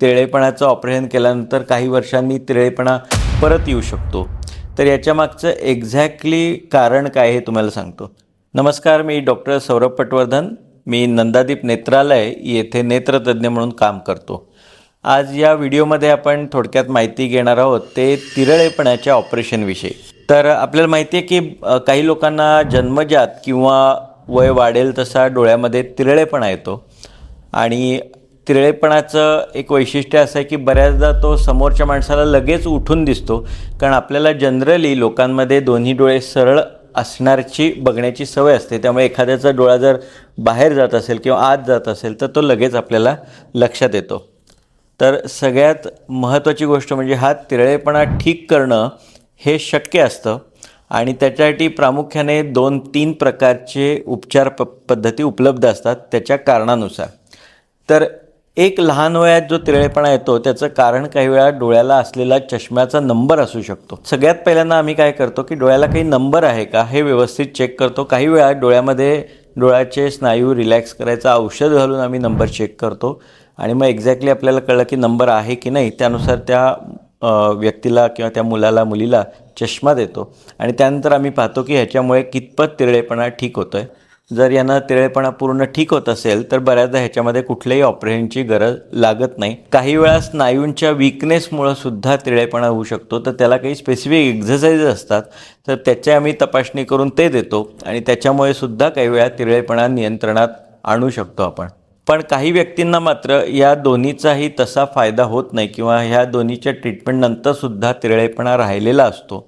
तिरळेपणाचं operation केल्यानंतर काही वर्षांनी तिरळेपणा परत येऊ शकतो. तर याच्यामागचं एक्झॅक्टली कारण काय हे तुम्हाला सांगतो. नमस्कार, मी डॉक्टर सौरभ पटवर्धन. मी नंदादीप नेत्रालय येथे नेत्रतज्ञ म्हणून काम करतो. आज या व्हिडिओमध्ये आपण थोडक्यात माहिती घेणार आहोत ते तिरळेपणाच्या ऑपरेशनविषयी. तर आपल्याला माहिती आहे की काही लोकांना जन्मजात किंवा वय वाढेल तसा डोळ्यामध्ये तिरळेपणा येतो आणि तिरळेपणाचं एक वैशिष्ट्य असं आहे की बऱ्याचदा तो समोरच्या माणसाला लगेच उठून दिसतो, कारण आपल्याला जनरली लोकांमध्ये दोन्ही डोळे सरळ असण्याची बघण्याची सवय असते. त्यामुळे एखाद्याचा डोळा जर बाहेर जात असेल किंवा आत जात असेल तर तो लगेच आपल्याला लक्षात येतो. तर सगळ्यात महत्त्वाची गोष्ट म्हणजे हा तिरळेपणा ठीक करणं हे शक्य असतं आणि त्याच्यासाठी प्रामुख्याने 2-3 प्रकारचे उपचार पद्धती उपलब्ध असतात त्याच्या कारणानुसार. तर एक लहान वयात जो तिरळेपणा येतो त्याचं कारण काही वेळा डोळ्याला असलेला चष्म्याचा नंबर असू शकतो. सगळ्यात पहिल्यांदा आम्ही काय करतो की डोळ्याला काही नंबर आहे का हे व्यवस्थित चेक करतो. काही वेळा डोळ्यामध्ये डोळ्याचे स्नायू रिलॅक्स करायचं औषध घालून आम्ही नंबर चेक करतो आणि मग एक्झॅक्टली आपल्याला कळलं की नंबर आहे की नाही, त्यानुसार त्या व्यक्तीला किंवा त्या मुलाला मुलीला चष्मा देतो आणि त्यानंतर आम्ही पाहतो की ह्याच्यामुळे कितपत तिरळेपणा ठीक होतो आहे. जर यांना तिरळेपणा पूर्ण ठीक होत असेल तर बऱ्याचदा ह्याच्यामध्ये कुठल्याही ऑपरेशनची गरज लागत नाही. काही वेळा स्नायूंच्या विकनेसमुळं सुद्धा तिरळेपणा होऊ शकतो, तर त्याला काही स्पेसिफिक एक्झरसाइज असतात, तर त्याची आम्ही तपासणी करून ते देतो आणि त्याच्यामुळे सुद्धा काही वेळा तिरळेपणा नियंत्रणात आणू शकतो आपण. पण काही व्यक्तींना मात्र या दोन्हीचाही तसा फायदा होत नाही किंवा ह्या दोन्हीच्या ट्रीटमेंटनंतरसुद्धा तिरळेपणा राहिलेला असतो.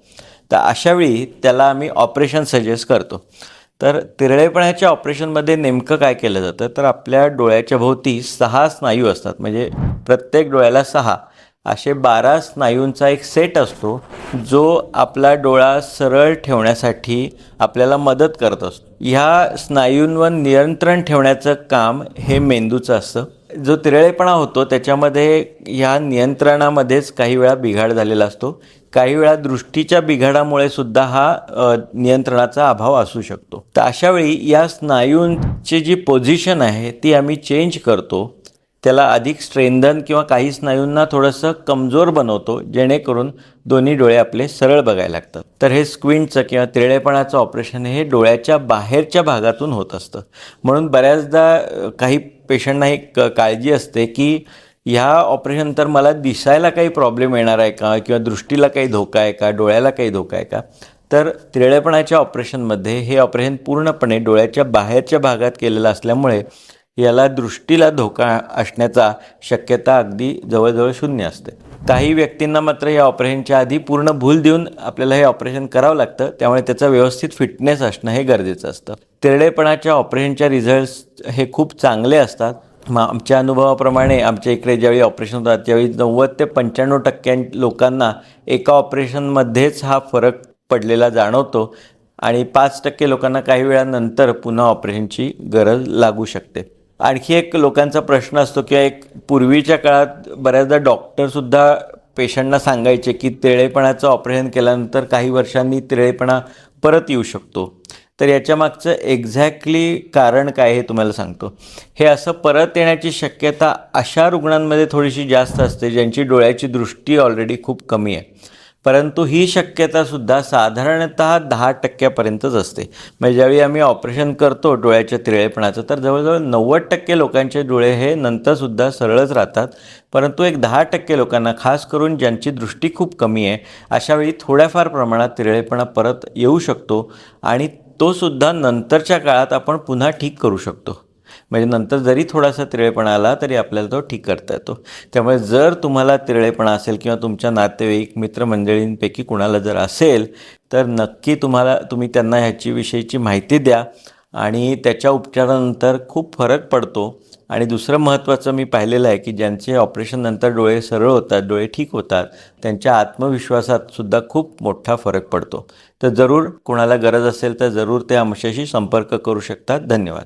तर अशावेळी त्याला आम्ही ऑपरेशन सजेस्ट करतो. तर तिरळेपणाच्या ऑपरेशनमध्ये नेमकं काय केलं जातं, तर आपल्या डोळ्याच्या भोवती 6 स्नायू असतात, म्हणजे प्रत्येक डोळ्याला 6 असे 12 स्नायूंचा एक सेट असतो जो आपला डोळा सरळ ठेवण्यासाठी आपल्याला मदत करत असतो. ह्या स्नायूंवर नियंत्रण ठेवण्याचं काम हे मेंदूचं असतं. जो तिरळेपणा होतो त्याच्यामध्ये ह्या नियंत्रणामध्येच काही वेळा बिघाड झालेला असतो. काही वेळा दृष्टीच्या बिघाडामुळे सुद्धा हा नियंत्रणाचा अभाव असू शकतो. तर अशावेळी या स्नायूंची जी पोझिशन आहे ती आम्ही चेंज करतो, त्याला अधिक स्ट्रेंथन किंवा काही स्नायूंना थोडंसं कमजोर बनवतो, जेणेकरून दोन्ही डोळे आपले सरळ बघायला लागतात. तर हे स्क्विंटचं किंवा तिरळेपणाचं ऑपरेशन हे डोळ्याच्या बाहेरच्या भागातून होत असतं. म्हणून बऱ्याचदा काही पेशंटना एक काळजी असते की ह्या ऑपरेशन तर मला दिसायला काही प्रॉब्लेम येणार आहे का किंवा दृष्टीला काही धोका आहे का, डोळ्याला काही धोका आहे का. तर तिरळेपणाच्या ऑपरेशनमध्ये हे ऑपरेशन पूर्णपणे डोळ्याच्या बाहेरच्या भागात केलेलं असल्यामुळे याला दृष्टीला धोका असण्याचा शक्यता अगदी जवळजवळ 0 असते. काही व्यक्तींना मात्र या ऑपरेशनच्या आधी पूर्ण भूल देऊन आपल्याला हे ऑपरेशन करावं लागतं, त्यामुळे त्याचा व्यवस्थित फिटनेस असणं हे गरजेचं असतं. तिरळेपणाच्या ऑपरेशनच्या रिझल्ट्स हे खूप चांगले असतात. आमच्या अनुभवाप्रमाणे आमच्या इकडे ज्यावेळी ऑपरेशन होतात त्यावेळी 90 ते 95% लोकांना एका ऑपरेशनमध्येच हा फरक पडलेला जाणवतो आणि 5% लोकांना काही वेळानंतर पुन्हा ऑपरेशनची गरज लागू शकते. आणखी एक लोकांचा प्रश्न असतो की एक पूर्वीच्या काळात बऱ्याचदा डॉक्टरसुद्धा पेशंटना सांगायचे की तिरळेपणाचं ऑपरेशन केल्यानंतर काही वर्षांनी तिरळेपणा परत येऊ शकतो. तर याच्यामागचं एक्झॅक्टली कारण काय हे तुम्हाला सांगतो. हे असं परत येण्याची शक्यता अशा रुग्णांमध्ये थोडीशी जास्त असते ज्यांची डोळ्याची दृष्टी ऑलरेडी खूप कमी आहे, परंतु ही शक्यतासुद्धा साधारणतः 10% असते. म्हणजे ज्यावेळी आम्ही ऑपरेशन करतो डोळ्याच्या तिरळेपणाचं तर जवळजवळ 90% लोकांचे डोळे हे नंतरसुद्धा सरळच राहतात, परंतु एक 10% लोकांना, खास करून ज्यांची दृष्टी खूप कमी आहे, अशावेळी थोड्याफार प्रमाणात तिरळेपणा परत येऊ शकतो आणि तो सुद्धा नंतरच्या काळात आपण पुन्हा ठीक करू शकतो. म्हणजे नंतर जरी थोडासा तिरळेपणा आला तरी आपल्याला तो ठीक करता येतो. त्यामुळे जर तुम्हाला तिरळेपणा असेल किंवा तुमच्या नातेवाईक मित्रमंडळींपैकी कुणाला जर असेल तर नक्की तुम्ही त्यांना ह्याची विषयीची माहिती द्या आणि त्याच्या उपचारानंतर खूप फरक पडतो. आणि दुसरं महत्त्वाचं मी पाहिलेलं आहे की ज्यांचे ऑपरेशननंतर डोळे सरळ होतात, डोळे ठीक होतात, त्यांच्या आत्मविश्वासात सुद्धा खूप मोठा फरक पडतो. तर जरूर कोणाला गरज असेल तर जरूर ते आमच्याशी संपर्क करू शकतात. धन्यवाद.